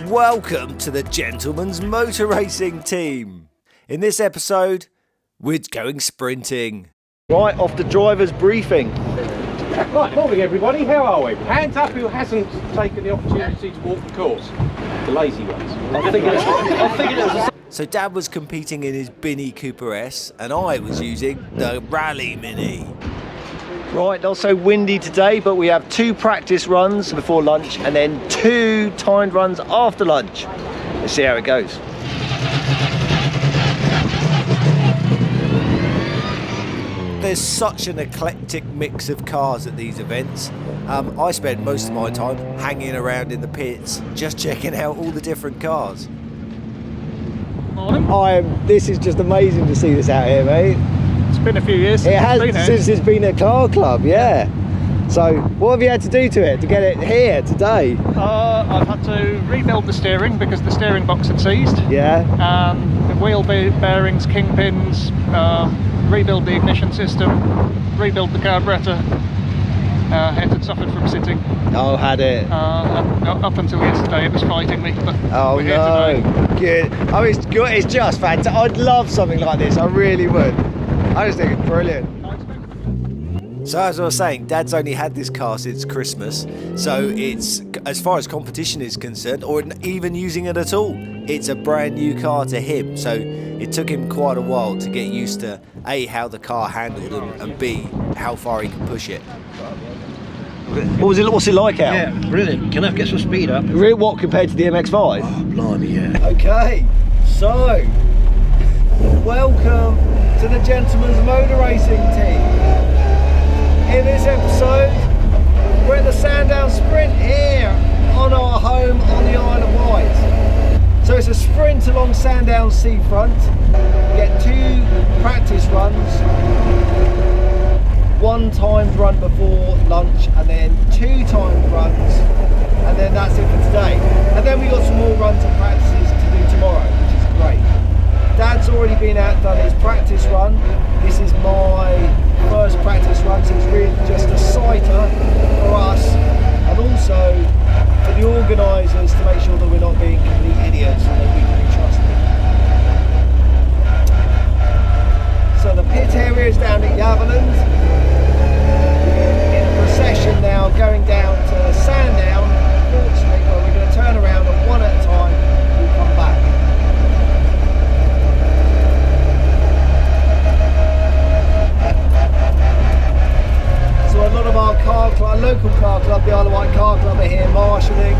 Welcome to the Gentleman's Motor Racing team. In this episode, we're going sprinting. Right, off the driver's briefing. Right, morning everybody, how are we? Hands up who hasn't taken the opportunity to walk the course. The lazy ones. I figured it was So Dad was competing in his Binny Cooper S and I was using the Rally Mini. Right, not so windy today, but we have 2 practice runs before lunch and then 2 timed runs after lunch. Let's see how it goes. There's such an eclectic mix of cars at these events. I spend most of my time hanging around in the pits, just checking out all the different cars. This is just amazing to see this out here, mate. It's been a few years It has since it's been a car club, yeah. So, what have you had to do to it to get it here today? I've had to rebuild the steering because the steering box had seized. Yeah. The wheel bearings, kingpins, rebuild the ignition system, rebuild the carburetor. It had suffered from sitting. Oh, had it. Up until yesterday, it was fighting me. But Oh we're here no, today. good. Oh, it's good. It's just fantastic. I'd love something like this. I really would. I just think it's brilliant. So as I was saying, Dad's only had this car since Christmas, so it's, as far as competition is concerned, or even using it at all, it's a brand new car to him. So it took him quite a while to get used to A, how the car handled, and B, how far he could push it. What's it like out? Yeah, brilliant. Can I get some speed up? What compared to the MX-5? Oh, blimey, yeah. Okay, so welcome to the Gentleman's Motor Racing team. In this episode, we're at the Sandown Sprint here on our home on the Isle of Wight. So it's a sprint along Sandown seafront. We get 2 practice runs, 1 timed run before lunch, and then 2 timed runs, and then that's it for today. And then we got some more runs and practices to do tomorrow, which is great. Dad's already been out and done his practice run. This is my first practice run, so it's really just a sighter for us, and also for the organisers to make sure that we're not being complete idiots and that we can be trusted. So the pit area is down at Yaverland. In a procession now going down to Sandown, fortunately, where we're going to turn around and one at a time we'll come back. So a lot of our local car club, the Isle of Wight Car Club, are here marshalling.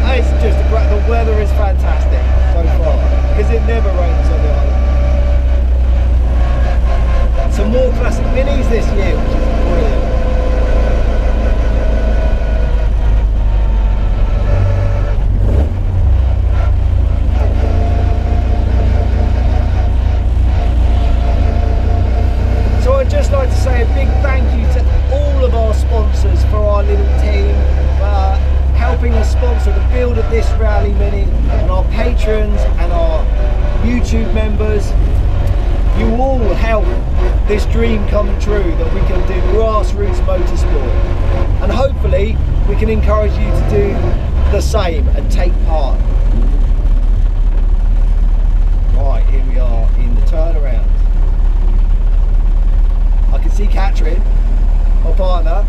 And it's just the weather is fantastic so far because it never rains on the island. Some more classic minis this year, which is brilliant. I'd just like to say a big thank you to all of our sponsors for our little team, helping us sponsor the build of this Rally Mini, and our patrons and our YouTube members. You all help this dream come true, that we can do grassroots motorsport, and hopefully we can encourage you to do the same and take part. Right, here we are in the turnaround. I can see Catherine, my partner,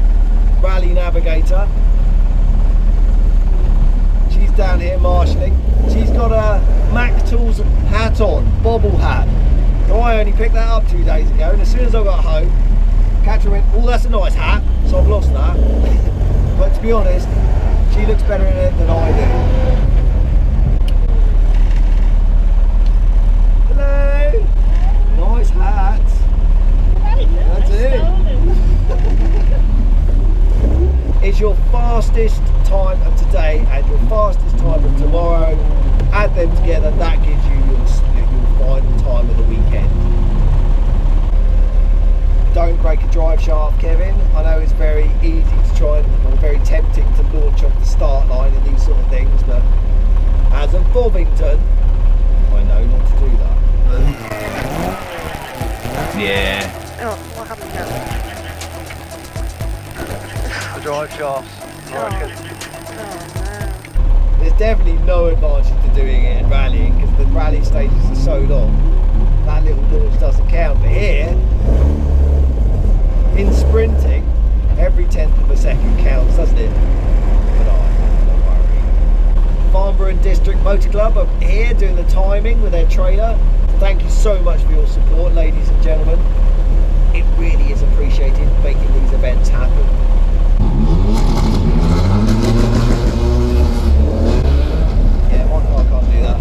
rally navigator. She's down here marshalling. She's got a Mac Tools hat on, bobble hat. Now I only picked that up 2 days ago, and as soon as I got home, Catherine went, "Oh, that's a nice hat," so I've lost that. But to be honest, she looks better in it than I do. Hello! Nice hat. That's it. It's your fastest time of today and your fastest time of tomorrow. Add them together, that gives you your final time of the weekend. Don't break a drive shaft, Kevin. I know it's very easy to try or very tempting to launch off the start line and these sort of things, but as a Bovington, I know not to do that. Yeah. Oh, what happened now? drive shafts. There's definitely no advantage to doing it in rallying because the rally stages are so long. That little launch doesn't count. But here, in sprinting, every 1/10 of a second counts, doesn't it? But I'm not worried. Farnborough and District Motor Club are here doing the timing with their trailer. Thank you so much for your support, ladies and gentlemen. It really is appreciated making these events happen. Yeah, my car can't do that.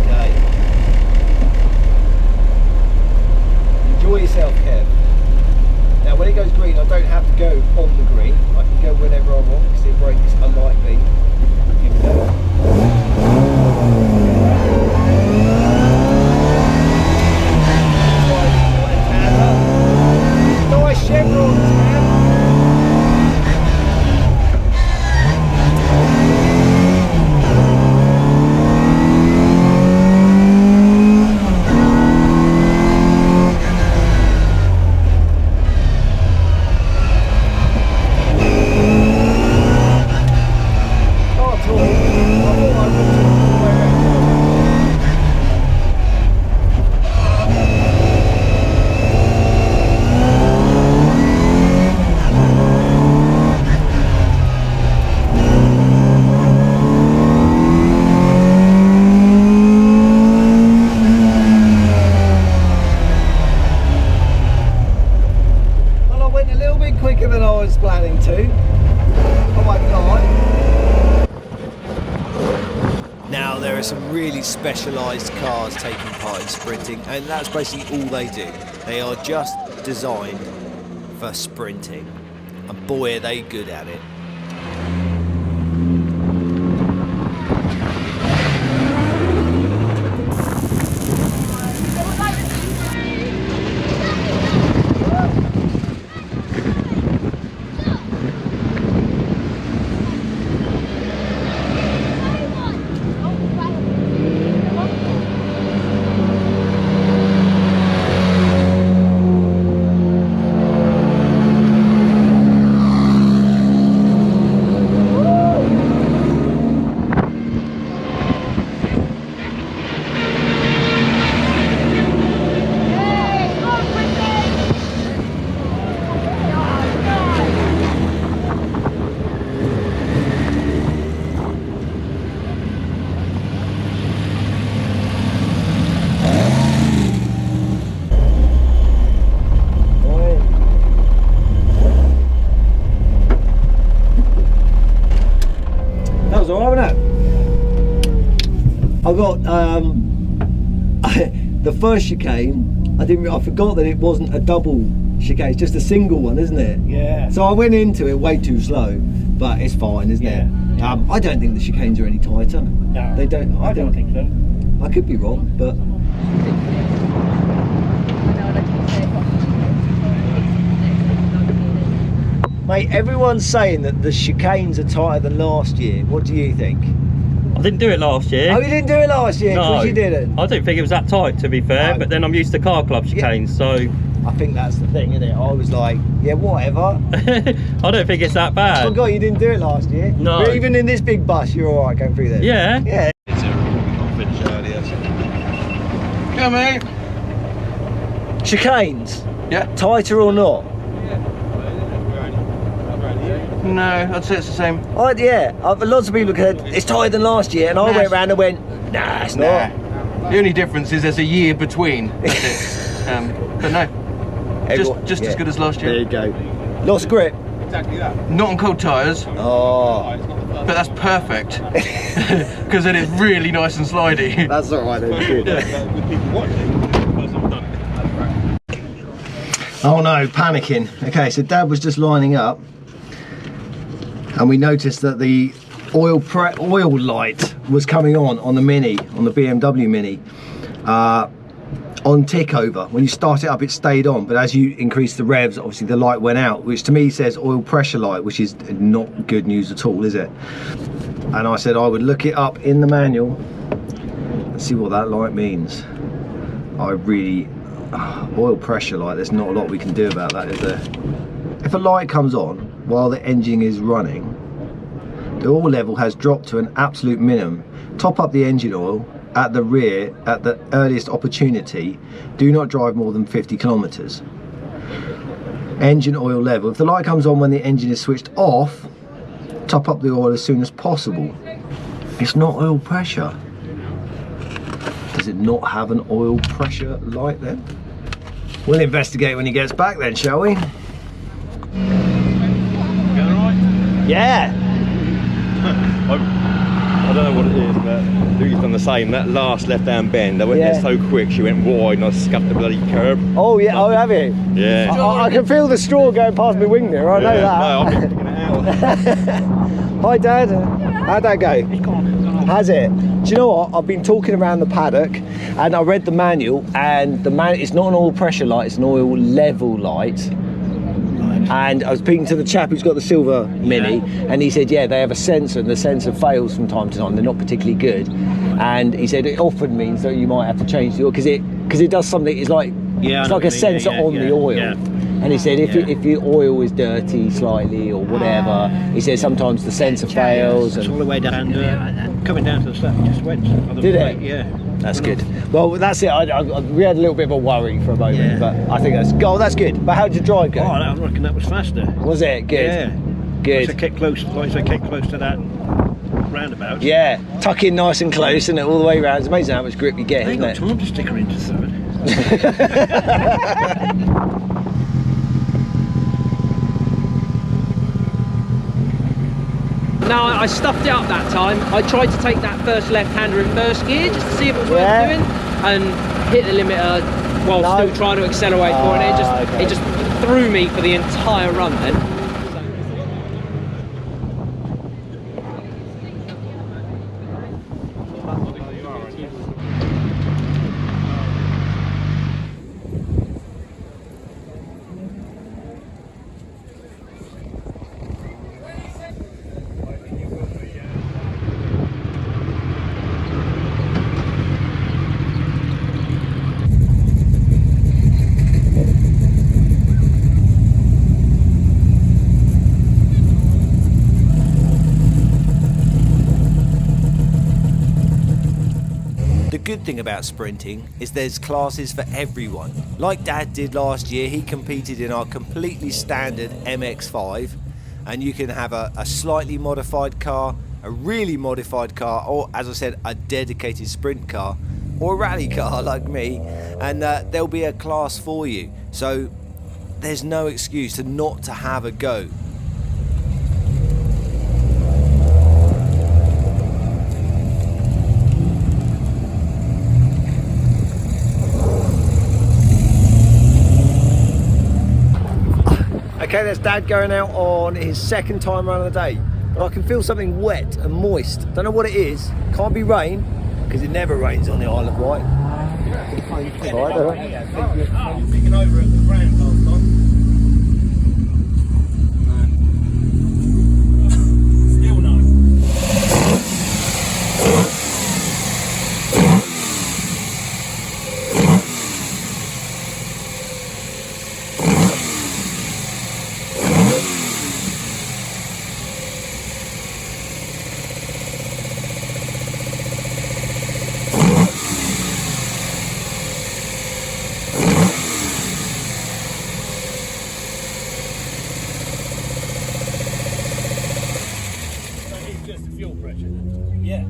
Okay. Enjoy yourself, Kev. Now when it goes green, I don't have to go on the green. I can go whenever I want because it brakes unlike me. Here we go. Nice chevrons, man. Specialised cars taking part in sprinting, and that's basically all they do. They are just designed for sprinting, and boy are they good at it. I got the first chicane. I forgot that it wasn't a double chicane. It's just a single one, isn't it? Yeah. So I went into it way too slow, but it's fine, isn't it? Yeah. I don't think the chicanes are any tighter. No. They don't. I don't think so. I could be wrong, but. Mate, everyone's saying that the chicanes are tighter than last year. What do you think? I didn't do it last year. Oh, you didn't do it last year? No, Because you didn't? I don't think it was that tight, to be fair, No. but then I'm used to car club chicanes, so I think that's the thing, isn't it? I was like, yeah, whatever. I don't think it's that I bad. forgot you didn't do it last year. No. But even in this big bus, you're all right going through there. Yeah. Yeah. Finish earlier. Come mate. Chicanes? Yeah. Tighter or not? No, I'd say it's the same. Yeah. Lots of people said it's tighter than last year, and I went round and went, nah, it's not. The only difference is there's a year between. That's it. But no, just as good as last year. There you go. Lost grip? Exactly that. Not on cold tyres, Oh. but that's perfect because then it's really nice and slidey. That's alright then, good. Oh no, panicking. Okay, so Dad was just lining up and we noticed that the oil light was coming on the Mini, on the BMW Mini, on tick over. When you start it up it stayed on, but as you increase the revs obviously the light went out, which to me says oil pressure light, which is not good news at all, is it? and I said I would look it up in the manual and see what that light means. I really, oil pressure light, there's not a lot we can do about that, is there? If a light comes on while the engine is running, the oil level has dropped to an absolute minimum. Top up the engine oil at the rear at the earliest opportunity. Do not drive more than 50 kilometers. Engine oil level, if the light comes on when the engine is switched off, top up the oil as soon as possible. It's not oil pressure. Does it not have an oil pressure light then? We'll investigate when he gets back then, shall we? Going right? Yeah. I don't know what it is, but Lou's done the same. That last left-hand bend, I went there so quick, she went wide and I scuffed the bloody curb. Oh yeah, oh have you? Yeah. I can feel the straw going past my wing there, I know that. No, I've been sticking it out. Hi Dad, how'd that go? Has it? Do you know what? I've been talking around the paddock and I read the manual, and it's not an oil pressure light, it's an oil level light. And I was speaking to the chap who's got the silver Mini, and he said, yeah, they have a sensor, and the sensor fails from time to time. They're not particularly good. And he said it often means that you might have to change the oil because it does something. It's like it's like a sensor on the oil. Yeah. And he said if your oil is dirty slightly or whatever, he said sometimes the sensor fails. It's all the way down, and coming down to the stuff, it just went. Did it? Yeah. That's good. Well, that's it. We had a little bit of a worry for a moment, but I think that's good. But how did your drive go? Oh, I reckon that was faster. Was it? Good. Yeah. Good. Like I kept close to that roundabout. Yeah, tuck in nice and close, and all the way around. It's amazing how much grip you get, I ain't isn't got it? time to stick her into third. No, I stuffed it up that time. I tried to take that first left-hander in first gear just to see if it was worth doing, and hit the limiter while still trying to accelerate for it. It just threw me for the entire run then. The good thing about sprinting is there's classes for everyone. Like Dad did last year, he competed in our completely standard MX-5, and you can have a slightly modified car, a really modified car, or as I said, a dedicated sprint car, or a rally car like me, and there'll be a class for you. So there's no excuse to not to have a go. Okay, there's Dad going out on his second time run of the day. But I can feel something wet and moist. Don't know what it is. Can't be rain, because it never rains on the Isle of Wight. Picking over at the ground last time. Still no. Yeah.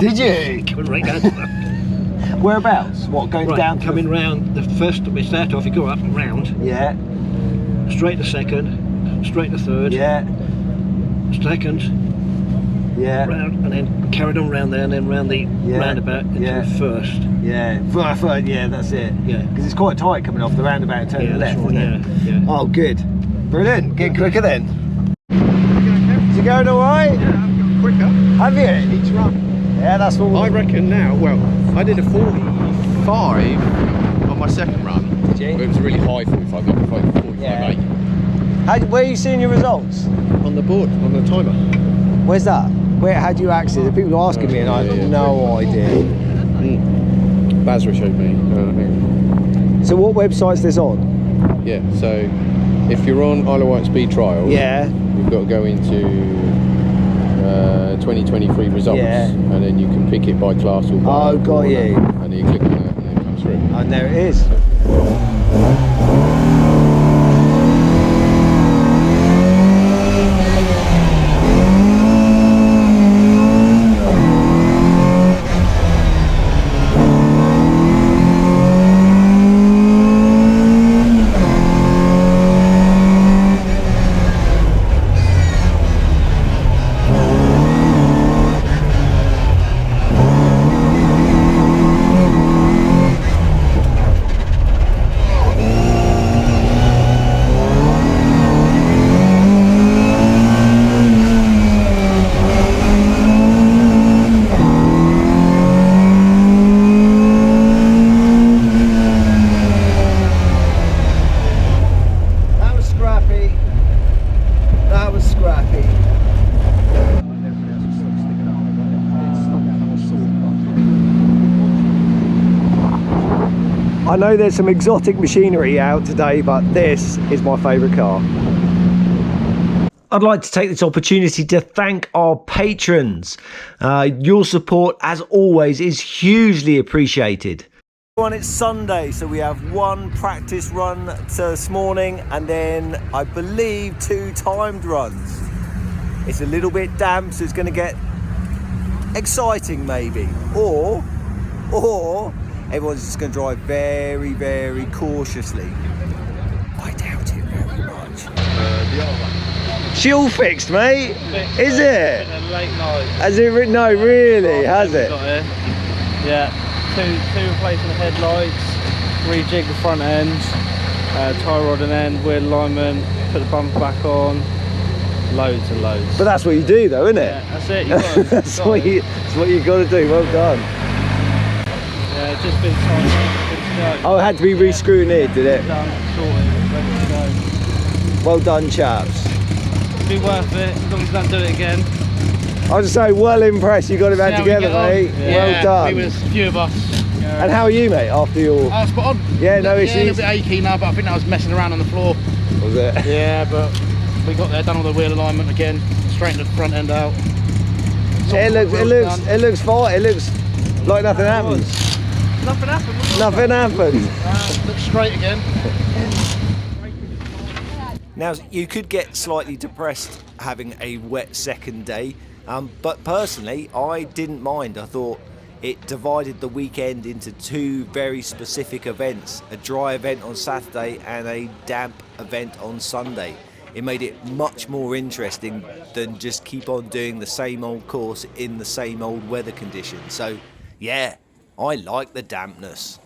Did you? Went right down to that. Whereabouts? What, going Right, down? coming round, the first, we start off, you go up and round, Yeah, straight to second, straight to third, yeah, second, yeah, round, and then carried on round there, and then round the roundabout into yeah. first. yeah. Third, yeah, that's it. Yeah. Because it's quite tight coming off the roundabout and turning Yeah, left, that's isn't right, it? yeah. Oh, good. Brilliant. Getting quicker then. Is it going all right? Yeah, I've got quicker. Have you? Each run. Yeah, that's all. I reckon now, well, I did a 45 on my second run. Did you? But it was a really high 45, like 45.8. Yeah. Where are you seeing your results? On the board, on the timer. Where's that? Where? How do you access it? People are asking me, and I have no idea. Basra showed me. So, what website's this on? Yeah, so if you're on Wight Speed Trials, Yeah. you've got to go into 2023 results, Yeah. and then you can pick it by class or by Oh, got you. and then you click on that and it comes through. And there it is. I know there's some exotic machinery out today, but this is my favourite car. I'd like to take this opportunity to thank our patrons. Your support, as always, is hugely appreciated. It's Sunday, so we have one practice run this morning and then I believe 2 timed runs. It's a little bit damp, so it's going to get exciting maybe, or everyone's just going to drive very, very cautiously. I doubt it very much. She all fixed, mate. Is it? Late night. Has it? No, really, has it? Got here. Yeah, two replacement headlights, rejig the front end, tie rod and end, wheel alignment, put the bumper back on, loads and loads. But that's what you do, though, isn't it? Yeah, that's it. You got it. That's what you got to do. Well done. Yeah, just been tightened, good to go. Oh, it had to be re-screwed in, did it? Done, sorted, ready to go. Well done, chaps. Be worth it as long as you don't do it again. I'll just say, well impressed you got it back together, mate. Yeah, well done. We was a few of us. And how are you, mate, after your... Spot on. Yeah, no issues? Yeah, a little bit achy now, but I think I was messing around on the floor. Was it? Yeah, but we got there, done all the wheel alignment again, straightened the front end out. It looks fine. It looks like nothing happens. Nothing happened. Nothing happened. Looks straight again. Now, you could get slightly depressed having a wet second day, but personally, I didn't mind. I thought it divided the weekend into 2 very specific events, a dry event on Saturday and a damp event on Sunday. It made it much more interesting than just keep on doing the same old course in the same old weather conditions. So, yeah, I like the dampness.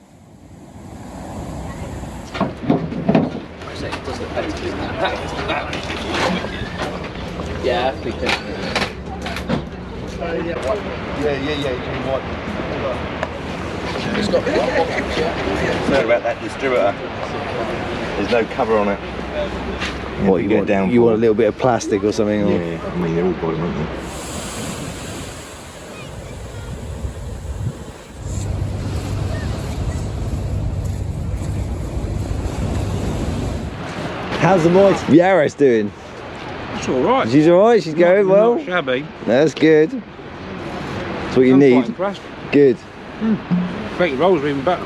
Yeah, we can. It's got Sorry about that distributor. There's no cover on it. What, you want, down you want a little bit of plastic or something? Or? Yeah, I mean, they're all boiling, aren't they? How's the Wight Yaris doing? It's alright. She's alright, she's going well. Not shabby. That's good. That's what you I'm need. quite impressed. Good. I think the rolls are even better.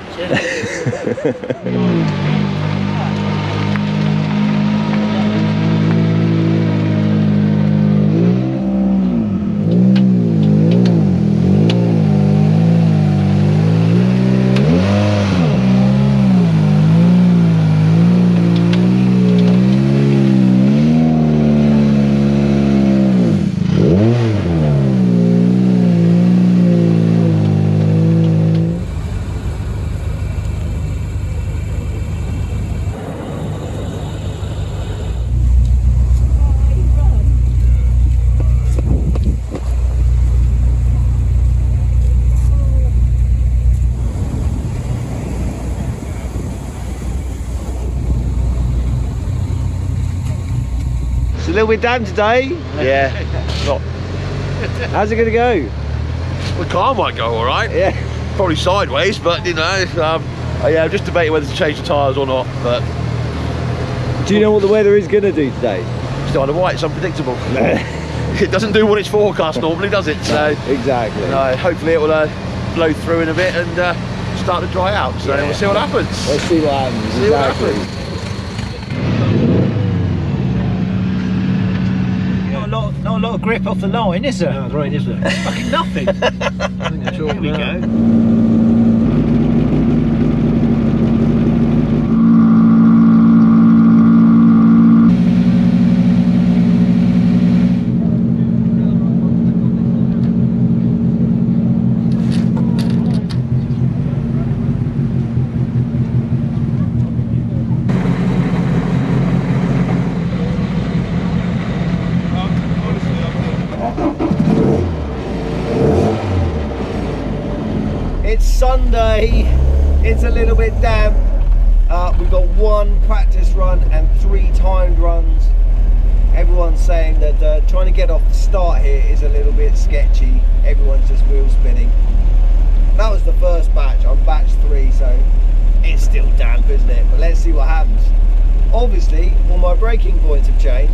little bit down today. Yeah. Not. How's it going to go? The car might go all right. Yeah. Probably sideways, but you know, yeah, I'm just debating whether to change the tyres or not. But do you know what the weather is going to do today? Still on the white, it's unpredictable. It doesn't do what it's forecast normally, does it? So exactly. Hopefully it will blow through in a bit and start to dry out. So we'll see what happens. Let's see what happens. See what happens. Not a lot of grip off the line, is there? No, it's right, is there? Fucking nothing. Here we go. It's Sunday, it's a little bit damp. We've got 1 practice run and 3 timed runs. Everyone's saying that trying to get off the start here is a little bit sketchy. Everyone's just wheel spinning. That was the first batch, I'm batch 3, so it's still damp, isn't it? But let's see what happens. Obviously, all my braking points have changed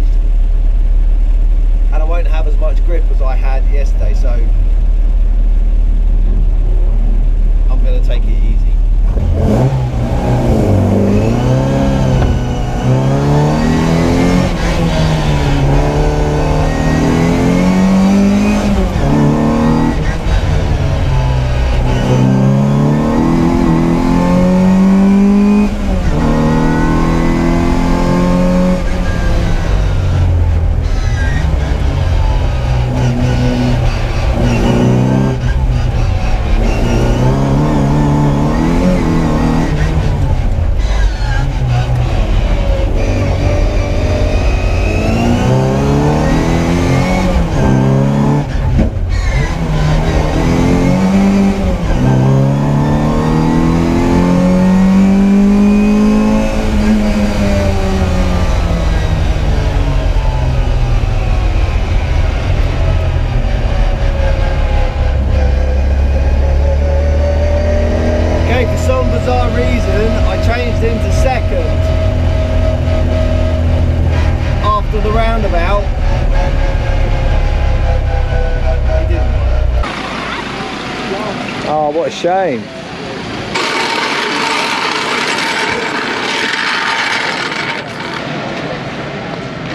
and I won't have as much grip as I had yesterday, so I'm going to take it easy. Oh, what a shame.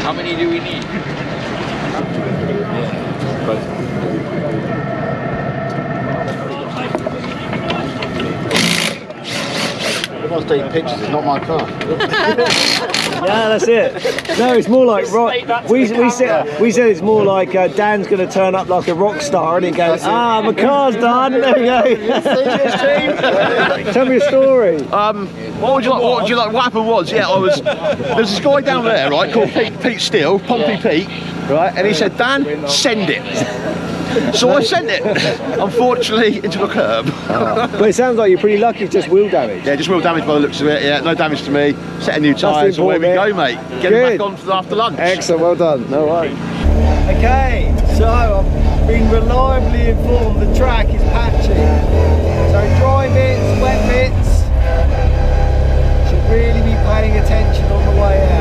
How many do we need? If I was taking pictures, it's not my car. Yeah, that's it. No, it's more like we said it's more like Dan's going to turn up like a rock star and he goes, my car's done. There we go. Tell me a story. What would you like? What happened was, there's this guy down there, right, called Pete Steele, Pompey Pete, right, and he said, Dan, send it. So I sent it, unfortunately, into a curb. But it sounds like you're pretty lucky, just wheel damage. Yeah, just wheel damage by the looks of it, yeah, no damage to me. Setting new tyres, so away we go, mate. Get it back on for after lunch. Excellent, well done, no worries. Okay, so I've been reliably informed the track is patchy. So dry bits, wet bits, should really be paying attention on the way out.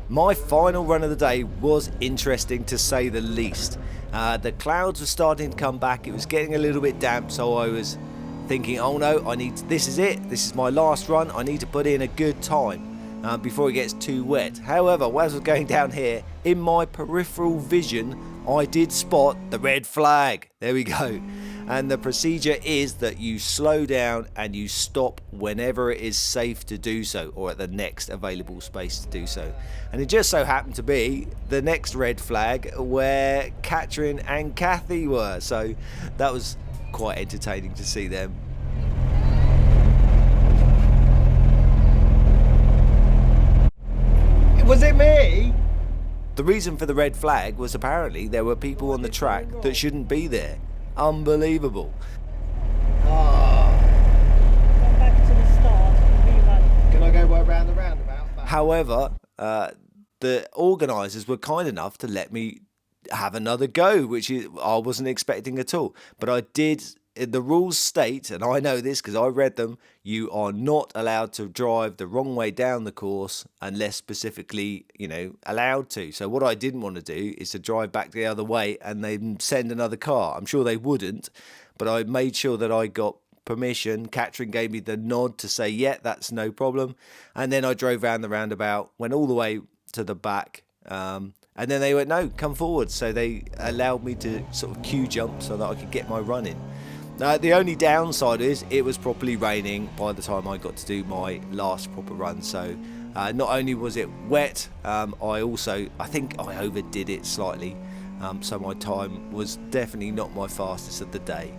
My final run of the day was interesting to say the least. The clouds were starting to come back. It was getting a little bit damp, so I was thinking, oh no, this is it. This is my last run. I need to put in a good time before it gets too wet. However, as I was going down here, in my peripheral vision, I did spot the red flag. There we go. And the procedure is that you slow down and you stop whenever it is safe to do so, or at the next available space to do so. And it just so happened to be the next red flag where Catherine and Kathy were. So that was quite entertaining to see them. Was it me? The reason for the red flag was apparently there were people on the track that shouldn't be there. Unbelievable. Back to the start. Can I go around the roundabout? However, the organisers were kind enough to let me have another go, which I wasn't expecting at all. But I did. The rules state, and I know this because I read them, you are not allowed to drive the wrong way down the course unless specifically, allowed to. So what I didn't want to do is to drive back the other way and then send another car. I'm sure they wouldn't, but I made sure that I got permission. Catherine gave me the nod to say, yeah, that's no problem. And then I drove around the roundabout, went all the way to the back, and then they went, no, come forward. So they allowed me to sort of queue jump so that I could get my run in. The only downside is it was properly raining by the time I got to do my last proper run. So not only was it wet, I think I overdid it slightly. So my time was definitely not my fastest of the day.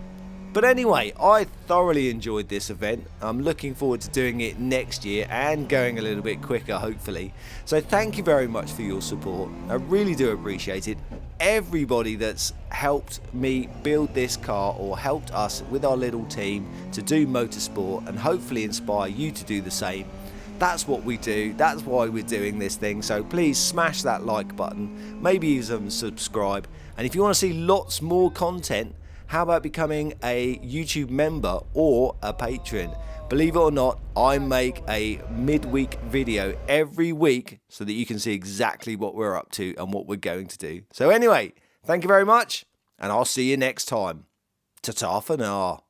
But anyway, I thoroughly enjoyed this event. I'm looking forward to doing it next year and going a little bit quicker, hopefully. So thank you very much for your support. I really do appreciate it. Everybody that's helped me build this car or helped us with our little team to do motorsport and hopefully inspire you to do the same. That's what we do. That's why we're doing this thing. So please smash that like button. Maybe even subscribe. And if you want to see lots more content, how about becoming a YouTube member or a patron? Believe it or not, I make a midweek video every week so that you can see exactly what we're up to and what we're going to do. So anyway, thank you very much, and I'll see you next time. Ta-ta for now.